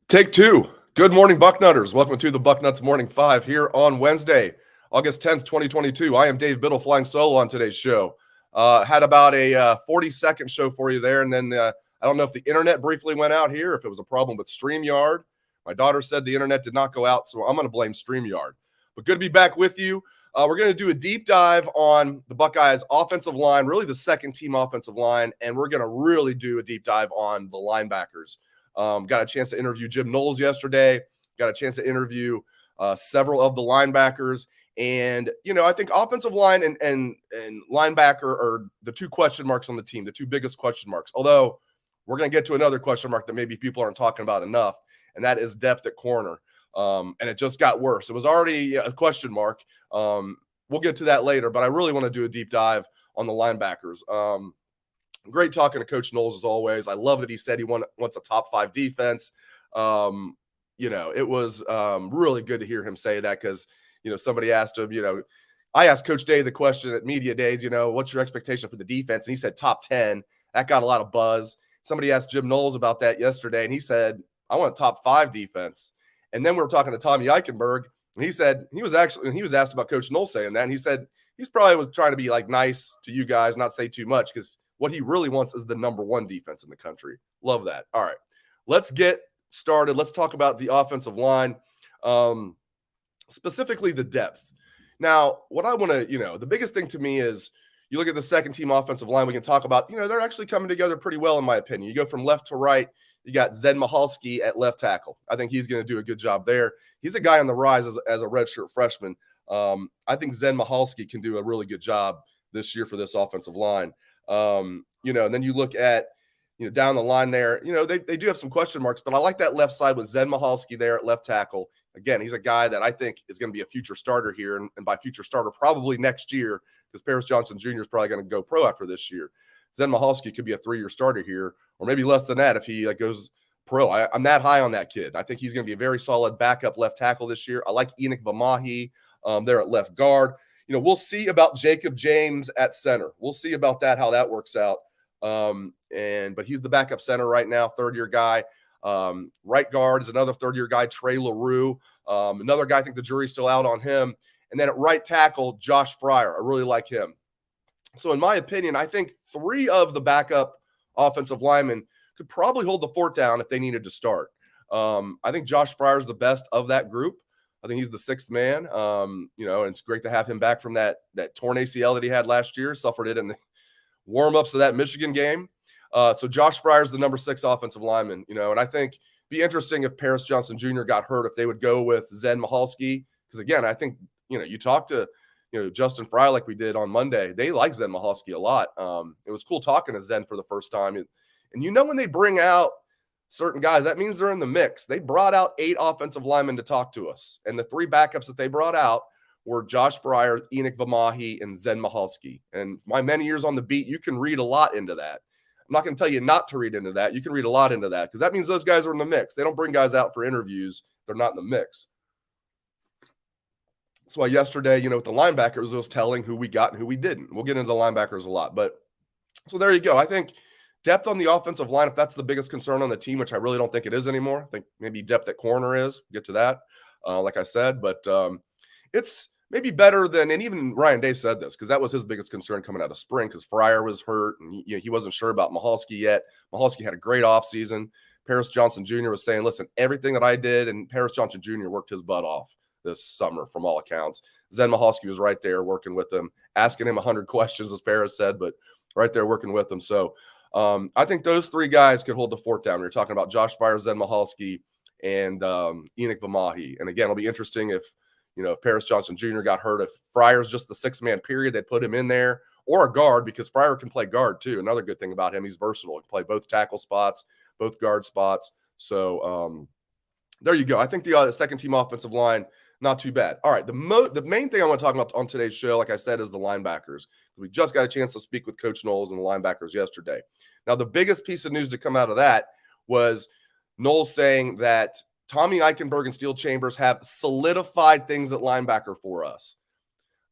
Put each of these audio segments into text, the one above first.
Take two. Good morning, Bucknutters. Welcome to the Bucknuts Morning 5 here on Wednesday, August 10th, 2022. I am Dave Biddle flying solo on today's show. Had about a 40-second show for you there, and then I don't know if the internet briefly went out here, if it was a problem with StreamYard. My daughter said the internet did not go out, so I'm going to blame StreamYard. But good to be back with you. We're going to do a deep dive on the Buckeyes offensive line, really the second team offensive line, and we're going to really do a deep dive on the linebackers. Got a chance to interview Jim Knowles yesterday. Got a chance to interview several of the linebackers. And, I think offensive line and linebacker are the two question marks on the team, the two biggest question marks. Although we're going to get to another question mark that maybe people aren't talking about enough, and that is depth at corner. And it just got worse. It was already a question mark. We'll get to that later, but I really want to do a deep dive on the linebackers. Great talking to Coach Knowles as always. I love that he said he wants a top 5 defense. It was really good to hear him say that because, somebody asked him, I asked Coach Dave the question at media days, what's your expectation for the defense? And he said top 10. That got a lot of buzz. Somebody asked Jim Knowles about that yesterday, and he said, I want a top 5 defense. And then we were talking to Tommy Eichenberg, and he said he was asked about Coach Knowles saying that, and he said he's probably was trying to be like nice to you guys, not say too much, because what he really wants is the number 1 defense in the country. Love that. All right, let's get started. Let's talk about the offensive line, specifically the depth. Now, what I want to, the biggest thing to me is you look at the second team offensive line. We can talk about, they're actually coming together pretty well, in my opinion. You go from left to right. You got Zen Michalski at left tackle. I think he's going to do a good job there. He's a guy on the rise as a redshirt freshman. I think Zen Michalski can do a really good job this year for this offensive line. And then you look at, down the line there, they do have some question marks, but I like that left side with Zen Michalski there at left tackle. Again, he's a guy that I think is going to be a future starter here, and by future starter, probably next year, because Paris Johnson Jr. is probably going to go pro after this year. Zen Michalski could be a 3-year starter here, or maybe less than that if he goes pro. I'm that high on that kid. I think he's going to be a very solid backup left tackle this year. I like Enoch Vamahi there at left guard. We'll see about Jacob James at center. We'll see about that, how that works out. But he's the backup center right now, 3rd-year guy. Right guard is another 3rd-year guy, Trey LaRue. Another guy, I think the jury's still out on him. And then at right tackle, Josh Fryer. I really like him. So in my opinion, I think 3 of the backup offensive linemen could probably hold the fort down if they needed to start. I think Josh Fryer is the best of that group. I think he's the 6th man. And it's great to have him back from that torn ACL that he had last year. Suffered it in the warm-ups of that Michigan game. So Josh Fryer is the number 6 offensive lineman, and I think be interesting if Paris Johnson Jr. got hurt, if they would go with Zen Michalski. Because, again, I think, you talk to, Justin Fry like we did on Monday. They like Zen Michalski a lot. It was cool talking to Zen for the first time. And when they bring out certain guys, that means they're in the mix. They brought out 8 offensive linemen to talk to us. And the 3 backups that they brought out were Josh Fryer, Enoch Vamahi, and Zen Michalski. And my many years on the beat, you can read a lot into that. I'm not going to tell you not to read into that. You can read a lot into that because that means those guys are in the mix. They don't bring guys out for interviews. They're not in the mix. That's why yesterday, with the linebackers, it was telling who we got and who we didn't. We'll get into the linebackers a lot. But so there you go. I think depth on the offensive line, if that's the biggest concern on the team, which I really don't think it is anymore. I think maybe depth at corner is. We'll get to that, like I said. But it's maybe better than, and even Ryan Day said this, because that was his biggest concern coming out of spring, because Fryer was hurt, and he wasn't sure about Michalski yet. Michalski had a great offseason. Paris Johnson Jr. was saying, listen, everything that I did, and Paris Johnson Jr. worked his butt off this summer from all accounts. Zen Michalski was right there working with him, asking him 100 questions, as Paris said, but right there working with him. So I think those 3 guys could hold the fort down. We're talking about Josh Fryer, Zen Michalski, and Enoch Vamahi. And again, it'll be interesting if Paris Johnson Jr. got hurt, if Fryer's just the 6-man period, they'd put him in there, or a guard, because Fryer can play guard too. Another good thing about him, he's versatile. He can play both tackle spots, both guard spots. So there you go. I think the second team offensive line, not too bad. All right, the main thing I want to talk about on today's show, like I said, is the linebackers. We just got a chance to speak with Coach Knowles and the linebackers yesterday. Now, the biggest piece of news to come out of that was Knowles saying that Tommy Eichenberg and Steele Chambers have solidified things at linebacker for us.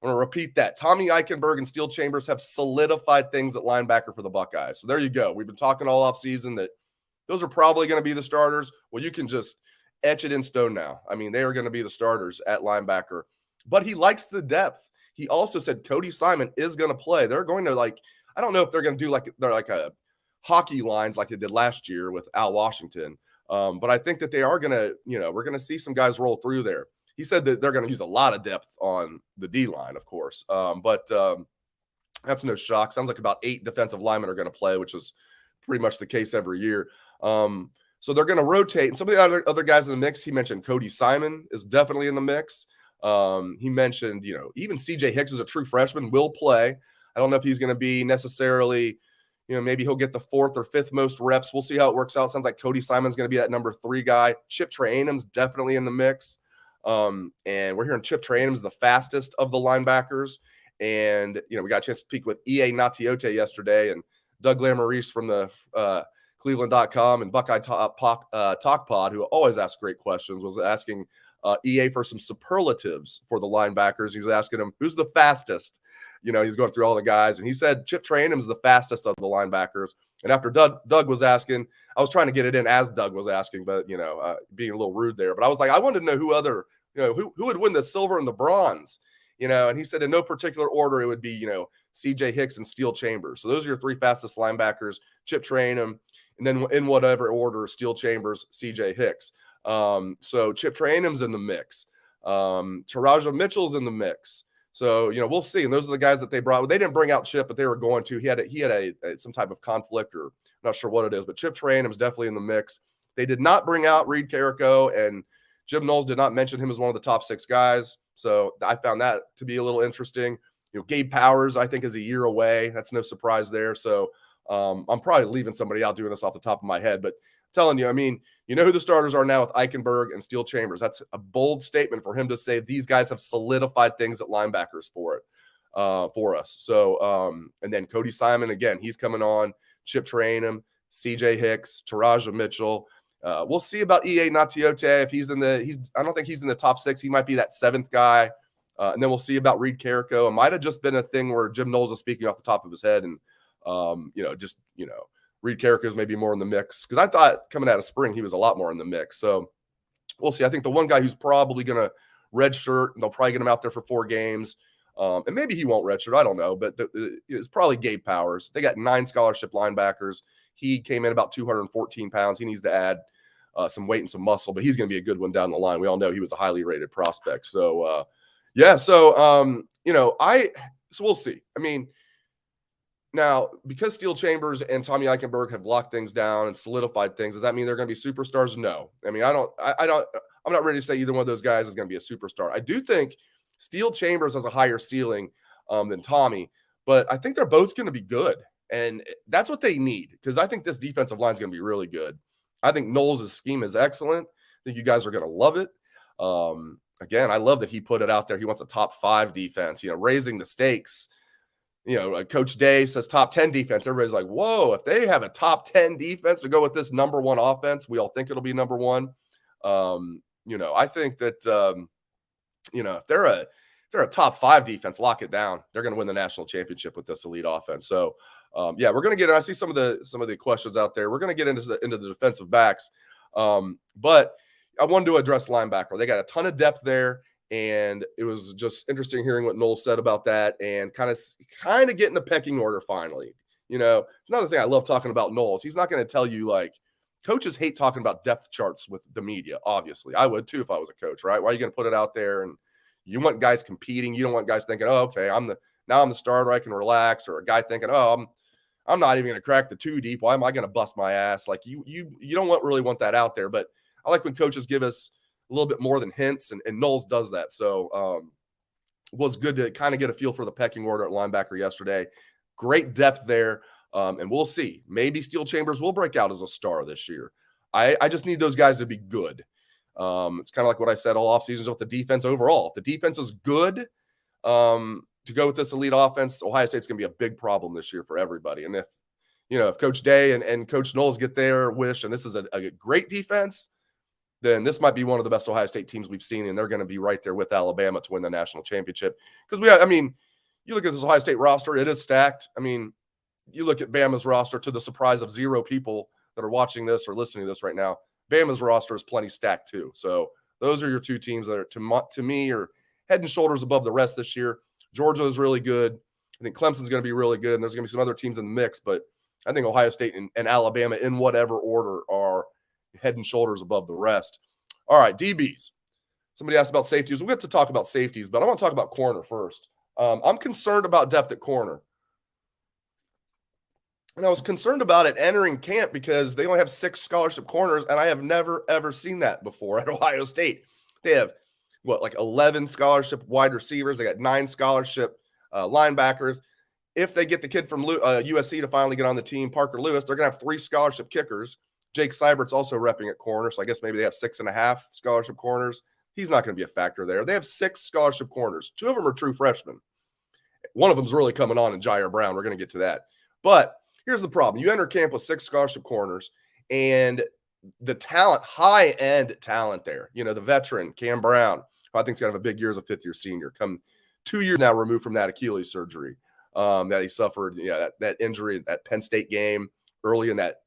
I'm going to repeat that. Tommy Eichenberg and Steele Chambers have solidified things at linebacker for the Buckeyes. So there you go. We've been talking all offseason that those are probably going to be the starters. Well, you can just etch it in stone now. I mean, they are going to be the starters at linebacker. But he likes the depth. He also said Cody Simon is going to play. They're going to, like, I don't know if they're going to do they're like a hockey lines like they did last year with Al Washington. But I think that they are going to, we're going to see some guys roll through there. He said that they're going to use a lot of depth on the D line, of course. But that's no shock. Sounds like about 8 defensive linemen are going to play, which is pretty much the case every year. So they're going to rotate. And some of the other guys in the mix, he mentioned Cody Simon is definitely in the mix. He mentioned, even C.J. Hicks is a true freshman, will play. I don't know if he's going to be necessarily, maybe he'll get the 4th or 5th most reps. We'll see how it works out. Sounds like Cody Simon's going to be that number 3 guy. Chip Trayanum's definitely in the mix. And we're hearing Chip Trayanum's the fastest of the linebackers. And, we got a chance to speak with E.A. Natiote yesterday, and Doug Lamarice from the Cleveland.com and Buckeye Talk Pod, who always asks great questions, was asking EA for some superlatives for the linebackers. He was asking him, who's the fastest? He's going through all the guys, and he said Chip Trayanum is the fastest of the linebackers. And after Doug was asking, I was trying to get it in as Doug was asking, but, being a little rude there. But I was like, I wanted to know who would win the silver and the bronze, and he said in no particular order, it would be, C.J. Hicks and Steele Chambers. So those are your 3 fastest linebackers, Chip Trayanum, and then in whatever order, Steele Chambers, C.J. Hicks. So Chip Trayanum's in the mix. Teradja Mitchell's in the mix. So, we'll see. And those are the guys that they brought. Well, they didn't bring out Chip, but they were going to. He had some type of conflict, or I'm not sure what it is, but Chip Trayanum's definitely in the mix. They did not bring out Reed Carrico, and Jim Knowles did not mention him as one of the top 6 guys. So I found that to be a little interesting. Gabe Powers, I think, is a year away. That's no surprise there. So I'm probably leaving somebody out doing this off the top of my head, but telling you, who the starters are now with Eichenberg and Steele Chambers. That's a bold statement for him to say these guys have solidified things at linebackers for us. So, and then Cody Simon, again, he's coming on. Chip Trayanum, C.J. Hicks, Teradja Mitchell. We'll see about E.A. Natiote if I don't think he's in the top 6. He might be that 7th guy. And then we'll see about Reed Carrico. It might have just been a thing where Jim Knowles is speaking off the top of his head, and Reed Carrico's maybe more in the mix, because I thought coming out of spring he was a lot more in the mix. So we'll see. I think the one guy who's probably going to redshirt, and they'll probably get him out there for 4 games, and maybe he won't redshirt. I don't know, but it's probably Gabe Powers. They got 9 scholarship linebackers. He came in about 214 pounds. He needs to add some weight and some muscle, but he's going to be a good one down the line. We all know he was a highly rated prospect. So so we'll see. Now, because Steele Chambers and Tommy Eichenberg have locked things down and solidified things, does that mean they're going to be superstars? No. I'm not ready to say either one of those guys is going to be a superstar. I do think Steele Chambers has a higher ceiling than Tommy, but I think they're both going to be good. And that's what they need, because I think this defensive line is going to be really good. I think Knowles' scheme is excellent. I think you guys are going to love it. Again, I love that he put it out there. He wants a top 5 defense, raising the stakes. Coach Day says top 10 defense. Everybody's like, whoa, if they have a top 10 defense to go with this number 1 offense, we all think it'll be number 1. I think that, if they're a top 5 defense, lock it down. They're going to win the national championship with this elite offense. So, we're going to get, I see some of the questions out there. We're going to get into the defensive backs. But I wanted to address linebacker. They got a ton of depth there. And it was just interesting hearing what Knowles said about that, and kind of getting the pecking order finally. Another thing I love talking about Knowles, he's not going to tell you, like, coaches hate talking about depth charts with the media. Obviously, I would too if I was a coach, right? Why are you going to put it out there? And you want guys competing. You don't want guys thinking, oh, okay, I'm the starter, I can relax, or a guy thinking, oh, I'm not even going to crack the 2 deep. Why am I going to bust my ass? Like, you don't really want that out there. But I like when coaches give us a little bit more than hints, and Knowles does that. So it was good to kind of get a feel for the pecking order at linebacker yesterday. Great depth there, and we'll see. Maybe Steele Chambers will break out as a star this year. I just need those guys to be good. It's kind of like what I said all offseason with the defense overall. If the defense is good to go with this elite offense, Ohio State's going to be a big problem this year for everybody. And if Coach Day and Coach Knowles get their wish, and this is a great defense, then this might be one of the best Ohio State teams we've seen, and they're going to be right there with Alabama to win the national championship. Because you look at this Ohio State roster, it is stacked. You look at Bama's roster, to the surprise of 0 people, that are watching this or listening to this right now, Bama's roster is plenty stacked too. So those are your two teams that are, to me, are head and shoulders above the rest this year. Georgia is really good. I think Clemson's going to be really good, and there's going to be some other teams in the mix, but I think Ohio State and Alabama, in whatever order, are head and shoulders above the rest. All right, DBs. Somebody asked about safeties. We'll get to talk about safeties, but I want to talk about corner first. I'm concerned about depth at corner. And I was concerned about it entering camp because they only have 6 scholarship corners, and I have never, ever seen that before at Ohio State. They have, 11 scholarship wide receivers. They got 9 scholarship linebackers. If they get the kid from USC to finally get on the team, Parker Lewis, they're going to have 3 scholarship kickers. Jake Seibert's also repping at corner, so I guess maybe they have 6.5 scholarship corners. He's not going to be a factor there. They have 6 scholarship corners. 2 of them are true freshmen. One of them's really coming on in Jair Brown. We're going to get to that. But here's the problem. You enter camp with 6 scholarship corners, and the talent, high-end talent there, the veteran, Cam Brown, who I think is going to have a big year as a fifth-year senior, come 2 years now removed from that Achilles surgery that he suffered, that injury at Penn State game early in that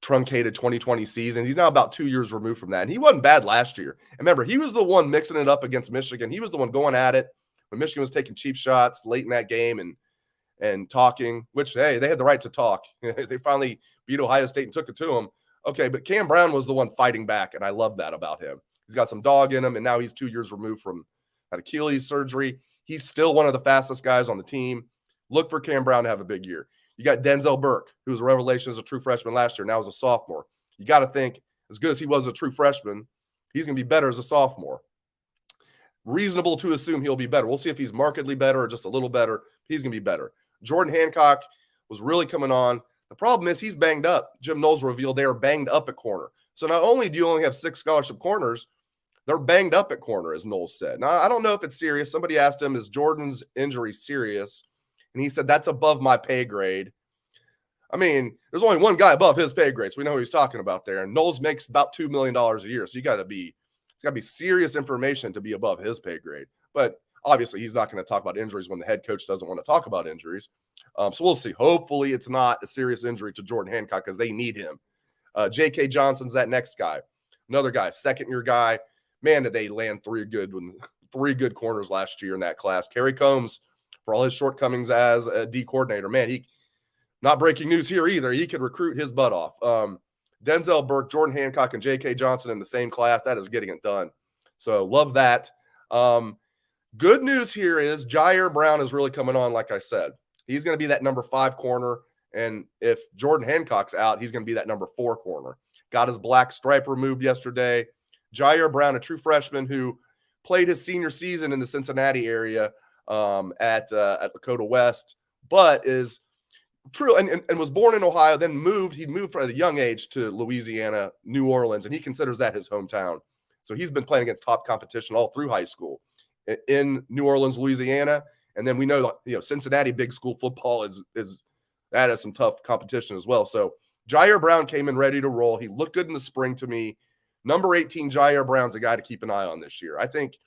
truncated 2020 season. He's now about 2 years removed from that. And he wasn't bad last year. And remember, he was the one mixing it up against Michigan. He was the one going at it when Michigan was taking cheap shots late in that game and talking, which, hey, they had the right to talk. They finally beat Ohio State and took it to them. Okay, but Cam Brown was the one fighting back, and I love that about him. He's got some dog in him, and now he's 2 years removed from that Achilles surgery. He's still one of the fastest guys on the team. Look for Cam Brown to have a big year. You got Denzel Burke, who was a revelation as a true freshman last year, now as a sophomore. You got to think, as good as he was as a true freshman, he's going to be better as a sophomore. Reasonable to assume he'll be better. We'll see if he's markedly better or just a little better. He's going to be better. Jordan Hancock was really coming on. The problem is he's banged up. Jim Knowles revealed they are banged up at corner. So not only do you only have 6 scholarship corners, they're banged up at corner, as Knowles said. Now, I don't know if it's serious. Somebody asked him, is Jordan's injury serious? And he said, that's above my pay grade. I mean, there's only one guy above his pay grade, so we know who he's talking about there. And Knowles makes about $2 million a year, so it's got to be serious information to be above his pay grade. But obviously, he's not going to talk about injuries when the head coach doesn't want to talk about injuries. So we'll see. Hopefully, it's not a serious injury to Jordan Hancock because they need him. J.K. Johnson's that next guy. Another guy, second-year guy. Man, did they land 3 good corners last year in that class. Kerry Combs, for all his shortcomings as a D coordinator, man, he not breaking news here either. He could recruit his butt off. Denzel Burke, Jordan Hancock, and J.K. Johnson in the same class. That is getting it done. So love that. Good news here is Jair Brown is really coming on, like I said. He's going to be that number 5 corner. And if Jordan Hancock's out, he's going to be that number 4 corner. Got his black stripe removed yesterday. Jair Brown, a true freshman who played his senior season in the Cincinnati area at Lakota West, but is true and was born in Ohio, then he moved at a young age to Louisiana, New Orleans, and he considers that his hometown. So he's been playing against top competition all through high school in New Orleans, Louisiana. And then we know, Cincinnati big school football is that has some tough competition as well. So Jair Brown came in ready to roll. He looked good in the spring to me. Number 18, Jair Brown's a guy to keep an eye on this year. I think,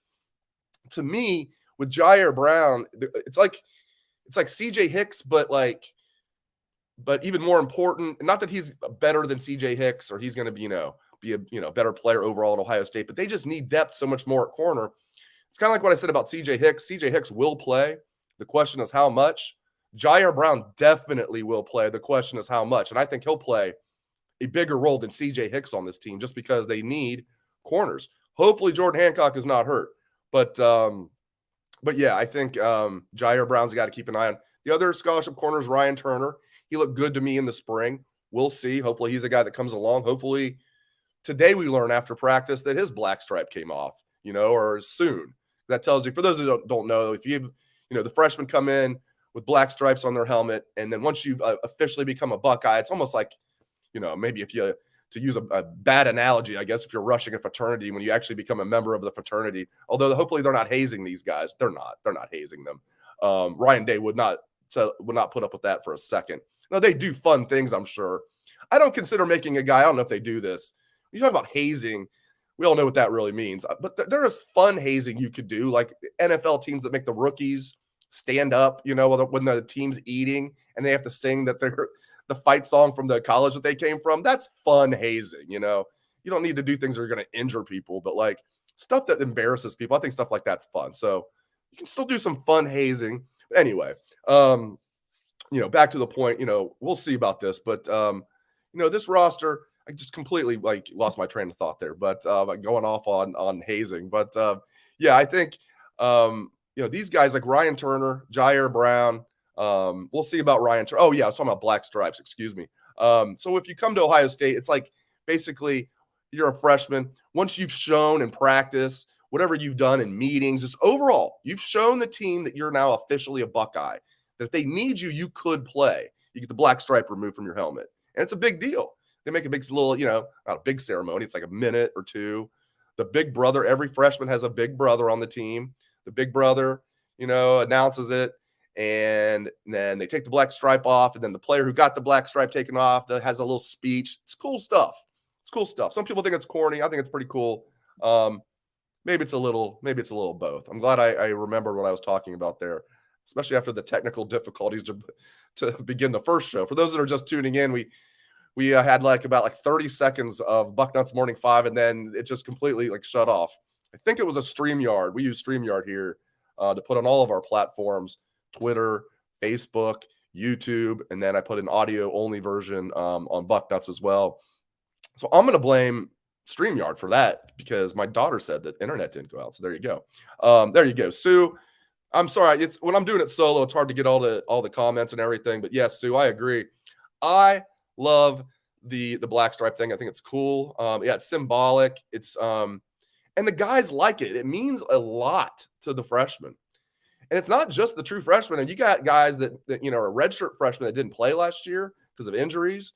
to me, with Jair Brown, it's like C.J. Hicks, but even more important. Not that he's better than C.J. Hicks or he's going to be a better player overall at Ohio State, but they just need depth so much more at corner. It's kind of like what I said about C.J. Hicks. C.J. Hicks will play. The question is how much. Jair Brown definitely will play. The question is how much. And I think he'll play a bigger role than C.J. Hicks on this team just because they need corners. Hopefully Jordan Hancock is not hurt. But yeah, I think Jair Brown's got to keep an eye on. The other scholarship corner is Ryan Turner. He looked good to me in the spring. We'll see. Hopefully he's a guy that comes along. Hopefully today we learn after practice that his black stripe came off, or soon. That tells you, for those who don't know, if you the freshmen come in with black stripes on their helmet, and then once you officially become a Buckeye, it's almost like, maybe if you, to use a bad analogy, I guess, if you're rushing a fraternity when you actually become a member of the fraternity, although hopefully they're not hazing these guys. They're not hazing them. Ryan Day would not put up with that for a second. Now, they do fun things, I'm sure. I don't consider making a guy, I don't know if they do this. When you talk about hazing, we all know what that really means. But there is fun hazing you could do, like NFL teams that make the rookies stand up, when the team's eating and they have to sing that the fight song from the college that they came from. That's fun hazing, you know. You don't need to do things that are going to injure people, but like stuff that embarrasses people, I think stuff like that's fun. So you can still do some fun hazing. But anyway, you know, back to the point, you know, we'll see about this, but you know, this roster, I just completely like lost my train of thought there, but going off on hazing. But yeah, I think you know, these guys like Ryan Turner, Jair Brown, we'll see about Ryan Turner. Oh yeah, I was talking about black stripes, excuse me. So if you come to Ohio State, it's like basically you're a freshman. Once you've shown in practice, whatever you've done in meetings, just overall, you've shown the team that you're now officially a Buckeye. That if they need you, you could play. You get the black stripe removed from your helmet. And it's a big deal. They make a big little, you know, not a big ceremony. It's like a minute or two. The big brother, every freshman has a big brother on the team. The big brother, you know, announces it. And then they take the black stripe off. And then the player who got the black stripe taken off has a little speech. It's cool stuff. It's cool stuff. Some people think it's corny. I think it's pretty cool. Maybe it's a little both. I'm glad I remembered what I was talking about there, especially after the technical difficulties to begin the first show. For those that are just tuning in, we had about 30 seconds of Bucknuts Morning 5, and then it just completely like shut off. I think it was a StreamYard. We use StreamYard here to put on all of our platforms, Twitter, Facebook, YouTube, and then I put an audio-only version on Bucknuts as well. So I'm going to blame StreamYard for that because my daughter said that internet didn't go out. So there you go. There you go. Sue, I'm sorry. It's when I'm doing it solo, it's hard to get all the comments and everything. But yes, Sue, I agree. I love the black stripe thing. I think it's cool. Yeah, it's symbolic. It's and the guys like it. It means a lot to the freshmen. And it's not just the true freshmen. And you got guys that you know are redshirt freshmen that didn't play last year because of injuries,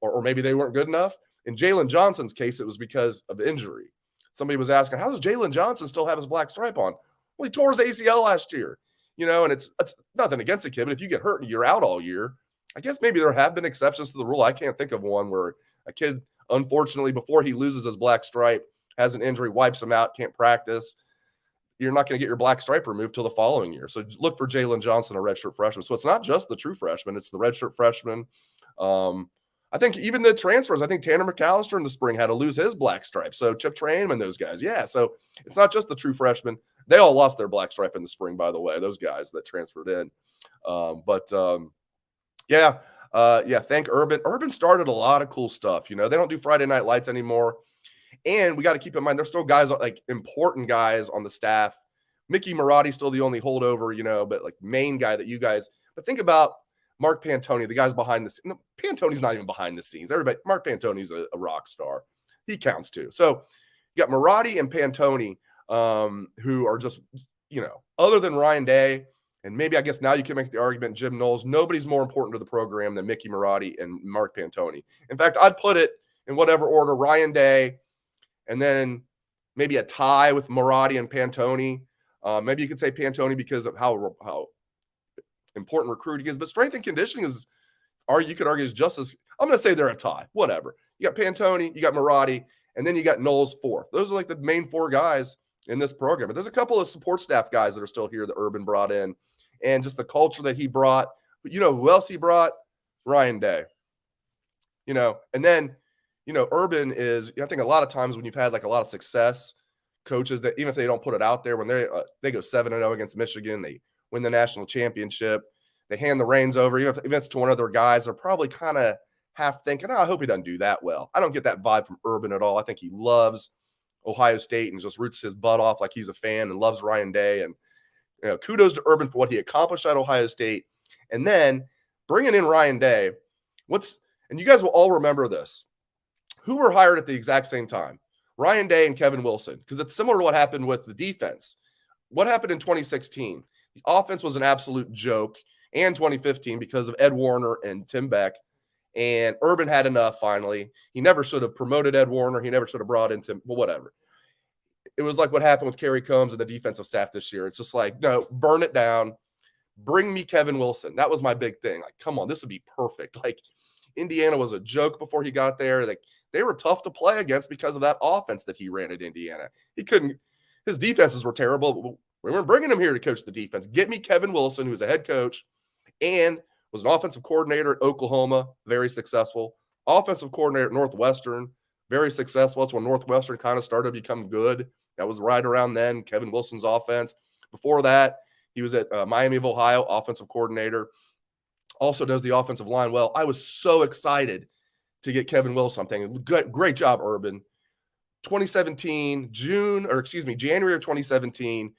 or maybe they weren't good enough. In Jalen Johnson's case, it was because of injury. Somebody was asking, how does Jalen Johnson still have his black stripe on? Well, he tore his ACL last year, you know, and it's nothing against the kid, but if you get hurt and you're out all year, I guess maybe there have been exceptions to the rule. I can't think of one where a kid, unfortunately, before he loses his black stripe, has an injury, wipes him out, can't practice. You're not going to get your black stripe removed till the following year. So look for Jalen Johnson, a redshirt freshman. So it's not just the true freshman, it's the redshirt freshman. I think even the transfers, I think Tanner McAllister in the spring had to lose his black stripe. So Chip Trayanum and those guys. Yeah, so it's not just the true freshmen. They all lost their black stripe in the spring, by the way, those guys that transferred in. Yeah, thank Urban. Urban started a lot of cool stuff. You know, they don't do Friday Night Lights anymore. And we got to keep in mind, there's still guys, like important guys on the staff. Mickey Marotti's still the only holdover, you know, but like main guy that you guys – but think about Mark Pantoni, the guy's behind the scenes. Pantoni's not even behind the scenes. Everybody, Mark Pantoni's a rock star. He counts too. So you got Marotti and Pantoni, who are just, you know, other than Ryan Day, and maybe I guess now you can make the argument Jim Knowles, nobody's more important to the program than Mickey Marotti and Mark Pantoni. In fact, I'd put it in whatever order, Ryan Day, and then maybe a tie with Marotti and Pantoni. Maybe you could say Pantoni because of how important recruiting is, but strength and conditioning is, or you could argue is just as, I'm going to say they're a tie, whatever. You got Pantoni, you got Marotti, and then you got Knowles fourth. Those are like the main four guys in this program. But there's a couple of support staff guys that are still here that Urban brought in, and just the culture that he brought. But you know who else he brought? Ryan Day. You know, and then, you know, Urban is, I think a lot of times when you've had like a lot of success, coaches that even if they don't put it out there, when they go 7-0 against Michigan, they win the national championship, they hand the reins over, even if it's to one of their guys, they're probably kind of half thinking, I hope he doesn't do that well. I don't get that vibe from Urban at all. I think he loves Ohio State and just roots his butt off like he's a fan and loves Ryan Day. And, you know, kudos to Urban for what he accomplished at Ohio State. And then bringing in Ryan Day, and you guys will all remember this, who were hired at the exact same time? Ryan Day and Kevin Wilson, because it's similar to what happened with the defense. What happened in 2016? The offense was an absolute joke, and 2015 because of Ed Warner and Tim Beck. And Urban had enough finally. He never should have promoted Ed Warner. He never should have brought in Tim, well, whatever. It was like what happened with Kerry Combs and the defensive staff this year. It's just like, no, burn it down. Bring me Kevin Wilson. That was my big thing. Like, come on, this would be perfect. Like, Indiana was a joke before he got there. Like, they were tough to play against because of that offense that he ran at Indiana. His defenses were terrible. We weren't bringing him here to coach the defense. Get me Kevin Wilson, who's a head coach and was an offensive coordinator at Oklahoma, very successful. Offensive coordinator at Northwestern, very successful. That's when Northwestern kind of started to become good. That was right around then, Kevin Wilson's offense. Before that, he was at Miami of Ohio, offensive coordinator. Also does the offensive line well. I was so excited to get Kevin Wilson. I'm thinking, great job, Urban. January of 2017,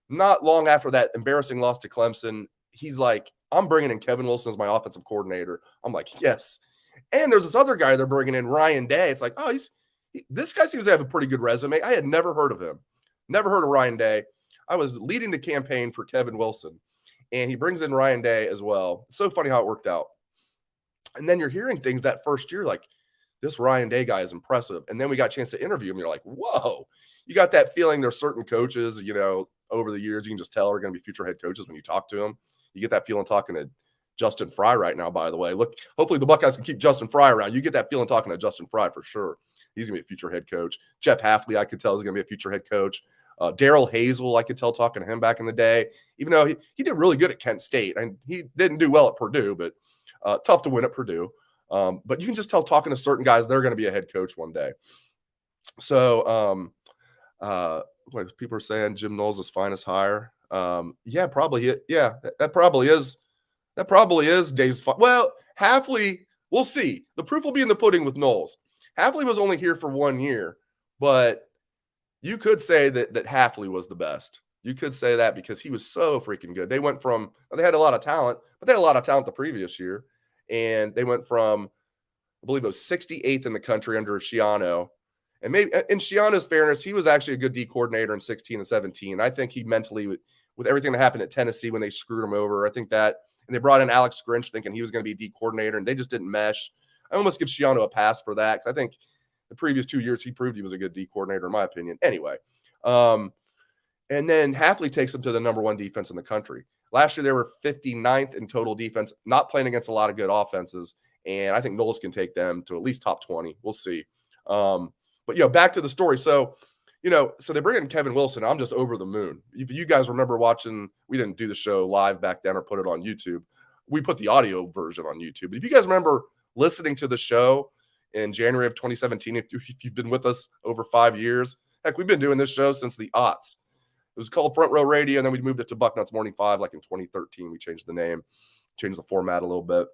not long after that embarrassing loss to Clemson, he's like, I'm bringing in Kevin Wilson as my offensive coordinator. I'm like, yes. And there's this other guy they're bringing in, Ryan Day. It's like, oh, this guy seems to have a pretty good resume. I had never heard of him. Never heard of Ryan Day. I was leading the campaign for Kevin Wilson, and he brings in Ryan Day as well. So funny how it worked out. And then you're hearing things that first year, like, this Ryan Day guy is impressive. And then we got a chance to interview him. You're like, whoa. You got that feeling there's certain coaches, over the years, you can just tell are going to be future head coaches when you talk to them. You get that feeling talking to Justin Fry right now, by the way. Look, hopefully the Buckeyes can keep Justin Fry around. You get that feeling talking to Justin Fry for sure. He's going to be a future head coach. Jeff Hafley, I could tell, is going to be a future head coach. Daryl Hazel, I could tell talking to him back in the day, even though he did really good at Kent State. And he didn't do well at Purdue, but tough to win at Purdue. But you can just tell talking to certain guys, they're going to be a head coach one day. So what people are saying, Jim Knowles is finest hire. Yeah, probably. Yeah, that probably is. That probably is Dave's. Well, Hafley, we'll see. The proof will be in the pudding with Knowles. Hafley was only here for 1 year, but you could say that Hafley was the best. You could say that because he was so freaking good. They had a lot of talent, but they had a lot of talent the previous year. And they went from, I believe it was 68th in the country under Schiano. And maybe in Schiano's fairness, he was actually a good D coordinator in 16 and 17. I think he mentally, with everything that happened at Tennessee when they screwed him over, I think that, and they brought in Alex Grinch thinking he was going to be a D coordinator, and they just didn't mesh. I almost give Schiano a pass for that because I think the previous 2 years he proved he was a good D coordinator, in my opinion. Anyway, and then Hafley takes them to the number one defense in the country. Last year, they were 59th in total defense, not playing against a lot of good offenses. And I think Knowles can take them to at least top 20. We'll see. But, back to the story. So, so they bring in Kevin Wilson. I'm just over the moon. If you guys remember watching, we didn't do the show live back then or put it on YouTube. We put the audio version on YouTube. But if you guys remember listening to the show in January of 2017, if you've been with us over 5 years, heck, we've been doing this show since the aughts. It was called Front Row Radio, and then we moved it to Bucknuts Morning 5, like in 2013. We changed the name, changed the format a little bit.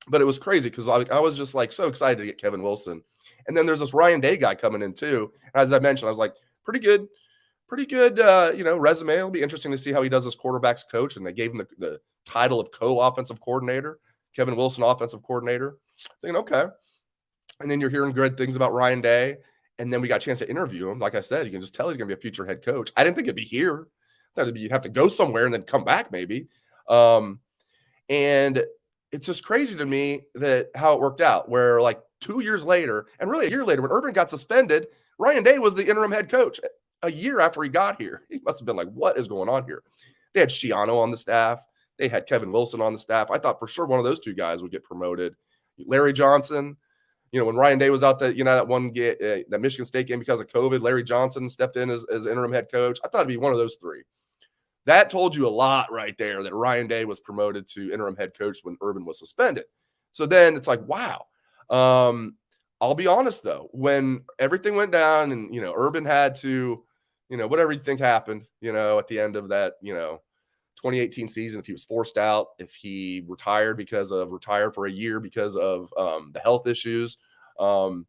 But it was crazy because I was just like so excited to get Kevin Wilson. And then there's this Ryan Day guy coming in too. As I mentioned, I was like, pretty good, resume. It'll be interesting to see how he does as quarterbacks coach. And they gave him the title of co-offensive coordinator, Kevin Wilson, offensive coordinator. Thinking, okay. And then you're hearing good things about Ryan Day. And then we got a chance to interview him. Like I said, you can just tell he's going to be a future head coach. I didn't think it'd be here. I thought you'd have to go somewhere and then come back maybe. And it's just crazy to me that how it worked out, where like 2 years later, and really a year later, when Urban got suspended, Ryan Day was the interim head coach a year after he got here. He must have been like, what is going on here? They had Schiano on the staff. They had Kevin Wilson on the staff. I thought for sure one of those two guys would get promoted. Larry Johnson, when Ryan Day was out that one game, that Michigan State game because of COVID, Larry Johnson stepped in as interim head coach. I thought it'd be one of those three. That told you a lot right there that Ryan Day was promoted to interim head coach when Urban was suspended. So then it's like, wow. I'll be honest, though. When everything went down and, Urban had to, whatever you think happened, at the end of that, 2018 season, if he was forced out, if he retired for a year because of the health issues, and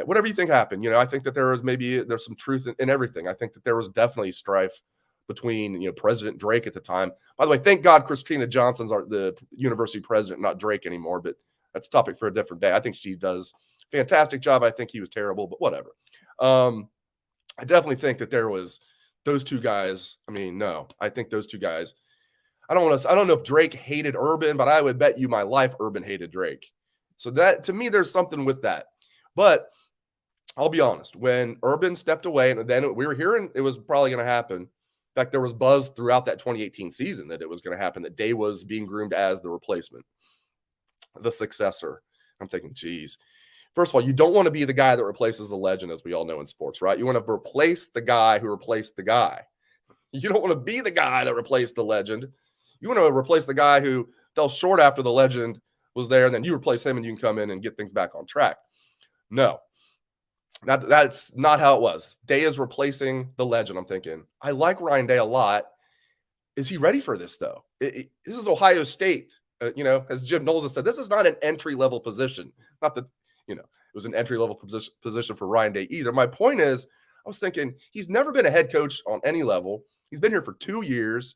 whatever you think happened, I think that there's some truth in everything. I think that there was definitely strife between, President Drake at the time. By the way, thank God Christina Johnson's the university president, not Drake anymore, but that's a topic for a different day. I think she does a fantastic job. I think he was terrible, but whatever. I definitely think that there was those two guys. I think those two guys, I don't know if Drake hated Urban, but I would bet you my life Urban hated Drake. So that, to me, there's something with that. But I'll be honest, when Urban stepped away, and then we were hearing it was probably going to happen. In fact, there was buzz throughout that 2018 season that it was going to happen, that Day was being groomed as the replacement, the successor. I'm thinking, geez. First of all, you don't want to be the guy that replaces the legend, as we all know in sports, right? You want to replace the guy who replaced the guy. You don't want to be the guy that replaced the legend. You want to replace the guy who fell short after the legend was there, and then you replace him and you can come in and get things back on track. No, that's not how it was. Day is replacing the legend. I'm thinking, I like Ryan Day a lot. Is he ready for this, though? This is Ohio State. As Jim Knowles has said, this is not an entry-level position. Not that, it was an entry-level position for Ryan Day either. My point is, I was thinking, he's never been a head coach on any level. He's been here for 2 years.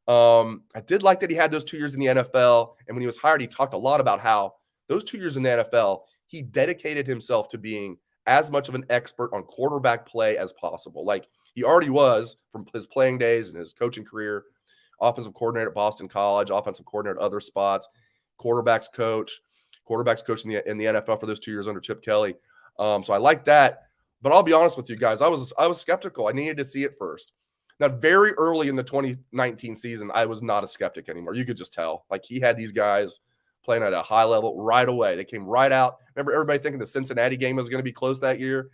I did like that he had those 2 years in the NFL. And when he was hired, he talked a lot about how those 2 years in the NFL, he dedicated himself to being as much of an expert on quarterback play as possible. Like he already was from his playing days and his coaching career. Offensive coordinator at Boston College, offensive coordinator at other spots, quarterbacks coach in the NFL for those 2 years under Chip Kelly. So I like that. But I'll be honest with you guys, I was skeptical. I needed to see it first. Now, very early in the 2019 season, I was not a skeptic anymore. You could just tell. Like he had these guys playing at a high level right away. They came right out. Remember everybody thinking the Cincinnati game was going to be close that year?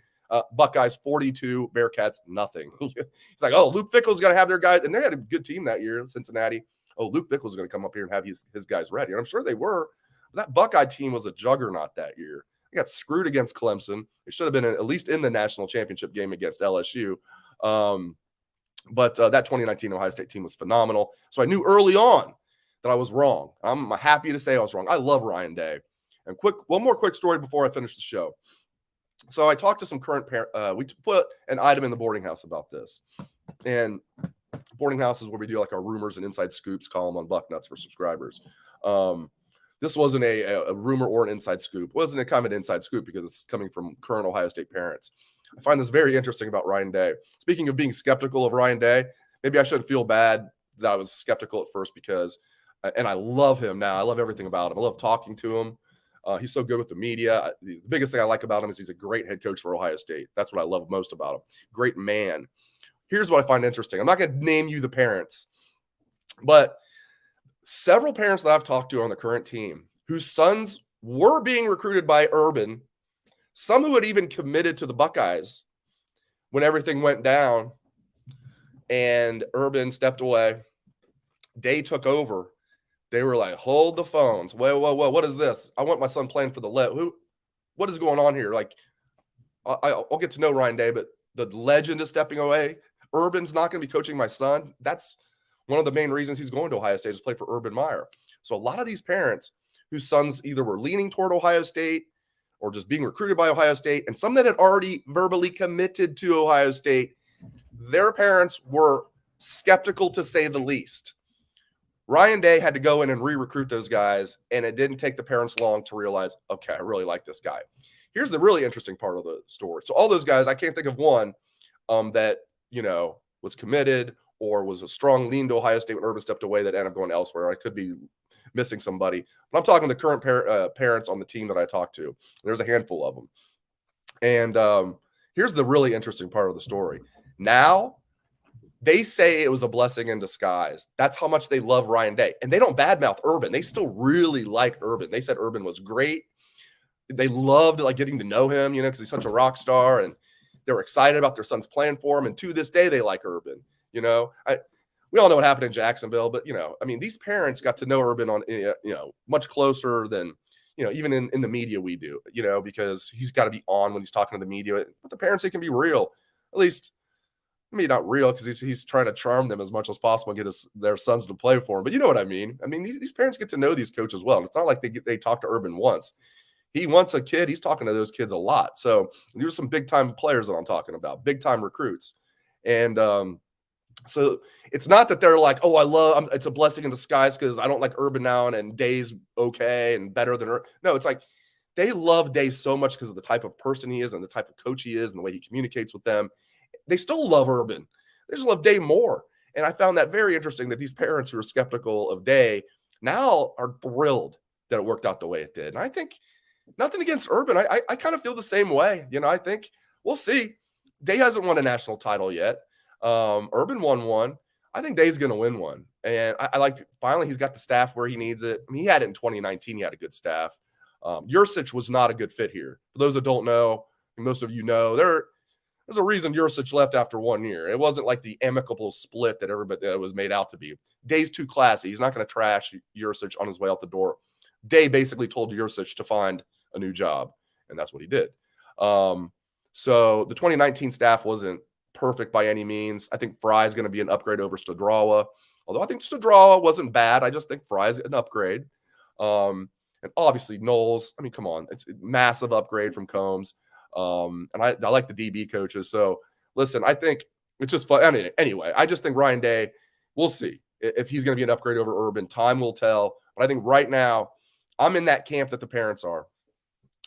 Buckeyes 42, Bearcats nothing. It's like, oh, Luke Fickell's going to have their guys, and they had a good team that year in Cincinnati. Oh, Luke Fickell's going to come up here and have his guys ready, and I'm sure they were. But that Buckeye team was a juggernaut that year. They got screwed against Clemson. It should have been at least in the national championship game against LSU. But that 2019 Ohio State team was phenomenal. So I knew early on that I was wrong. I'm happy to say I was wrong. I love Ryan Day. And one more quick story before I finish the show. So I talked to some current parents. We put an item in the boarding house about this. And boarding house is where we do like our rumors and inside scoops column on Bucknuts for subscribers. This wasn't a rumor or an inside scoop. It wasn't a kind of an inside scoop because it's coming from current Ohio State parents. I find this very interesting about Ryan Day. Speaking of being skeptical of Ryan Day, maybe I shouldn't feel bad that I was skeptical at first because, and I love him now. I love everything about him. I love talking to him. He's so good with the media. The biggest thing I like about him is he's a great head coach for Ohio State. That's what I love most about him. Great man. Here's what I find interesting. I'm not going to name you the parents, but several parents that I've talked to on the current team whose sons were being recruited by Urban, some who had even committed to the Buckeyes when everything went down and Urban stepped away, Day took over. They were like, hold the phones. Whoa, what is this? I want my son playing for the what is going on here? Like, I'll get to know Ryan Day, but the legend is stepping away. Urban's not going to be coaching my son. That's one of the main reasons he's going to Ohio State is play for Urban Meyer. So a lot of these parents whose sons either were leaning toward Ohio State or just being recruited by Ohio State, and some that had already verbally committed to Ohio State, their parents were skeptical to say the least. Ryan Day had to go in and re-recruit those guys, and it didn't take the parents long to realize, okay, I really like this guy. Here's the really interesting part of the story. So all those guys, I can't think of one that, was committed or was a strong lean to Ohio State when Urban stepped away that ended up going elsewhere. I could be missing somebody. But I'm talking the current parents on the team that I talked to. There's a handful of them. And here's the really interesting part of the story. Now, they say it was a blessing in disguise. That's how much they love Ryan Day. And they don't badmouth Urban. They still really like Urban. They said Urban was great. They loved getting to know him, because he's such a rock star. And they were excited about their sons playing for him. And to this day, they like Urban. We all know what happened in Jacksonville, but these parents got to know Urban on much closer than even in the media we do, because he's got to be on when he's talking to the media. But the parents, they can be real, at least. Maybe not real because he's trying to charm them as much as possible and get their sons to play for him. But you know what I mean? These parents get to know these coaches well. It's not like they talk to Urban once. He wants a kid. He's talking to those kids a lot. So these are some big-time players that I'm talking about, big-time recruits. And so it's not that they're like, oh, it's a blessing in disguise because I don't like Urban now and Day's okay and better than Urban. No, it's like they love Day so much because of the type of person he is and the type of coach he is and the way he communicates with them. They still love Urban. They just love Day more. And I found that very interesting that these parents who are skeptical of Day now are thrilled that it worked out the way it did. And I think nothing against Urban. I kind of feel the same way. I think we'll see. Day hasn't won a national title yet. Urban won one. I think Day's going to win one. And I like finally he's got the staff where he needs it. He had it in 2019. He had a good staff. Yursich was not a good fit here. For those that don't know, most of you know, There's a reason Yurcich left after 1 year. It wasn't like the amicable split that everybody was made out to be. Day's too classy. He's not going to trash Yurcich on his way out the door. Day basically told Yurcich to find a new job, and that's what he did. So the 2019 staff wasn't perfect by any means. I think Fry's going to be an upgrade over Stedrawa, although I think Stedrawa wasn't bad. I just think Fry's an upgrade. And obviously Knowles, I mean, come on, it's a massive upgrade from Combs. And I like the DB coaches. So listen, I think it's just fun. I mean, anyway, I just think Ryan Day, we'll see if he's going to be an upgrade over Urban. Time will tell. But I think right now I'm in that camp that the parents are,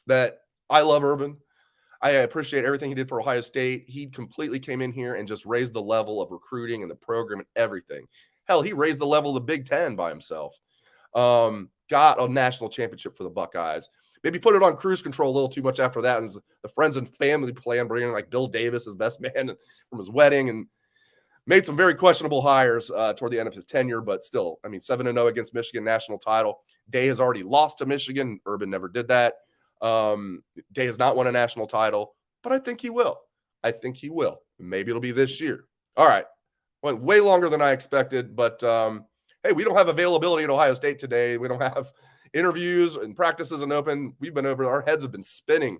that I love Urban. I appreciate everything he did for Ohio State. He completely came in here and just raised the level of recruiting and the program and everything. Hell, he raised the level of the Big Ten by himself. Got a national championship for the Buckeyes. Maybe put it on cruise control a little too much after that. And the friends and family plan, bringing like Bill Davis, his best man from his wedding, and made some very questionable hires toward the end of his tenure. But still, I mean, 7-0 against Michigan, national title. Day has already lost to Michigan. Urban never did that. Day has not won a national title, but I think he will. Maybe it'll be this year. All right. Went way longer than I expected, but hey, we don't have availability at Ohio State today. We don't have interviews and practices and open. We've been over, our heads have been spinning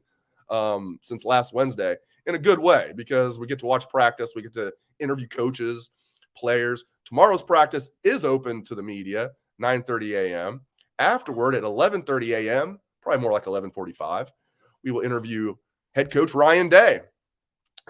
since last Wednesday in a good way, because we get to watch practice. We get to interview coaches, players. Tomorrow's practice is open to the media, 9:30 a.m. Afterward at 11:30 a.m., probably more like 11:45, we will interview head coach Ryan Day.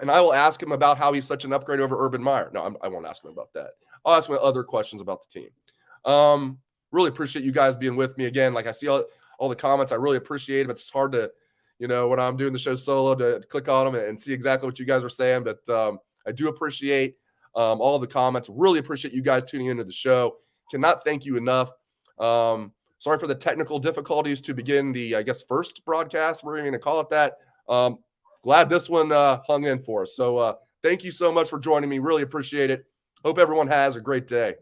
And I will ask him about how he's such an upgrade over Urban Meyer. No, I won't ask him about that. I'll ask him other questions about the team. Really appreciate you guys being with me again. Like, I see all the comments. I really appreciate them. It's hard to, when I'm doing the show solo, to click on them and see exactly what you guys are saying. But I do appreciate all the comments. Really appreciate you guys tuning into the show. Cannot thank you enough. Sorry for the technical difficulties to begin the, I guess, first broadcast. We're going to call it that. Glad this one hung in for us. So thank you so much for joining me. Really appreciate it. Hope everyone has a great day.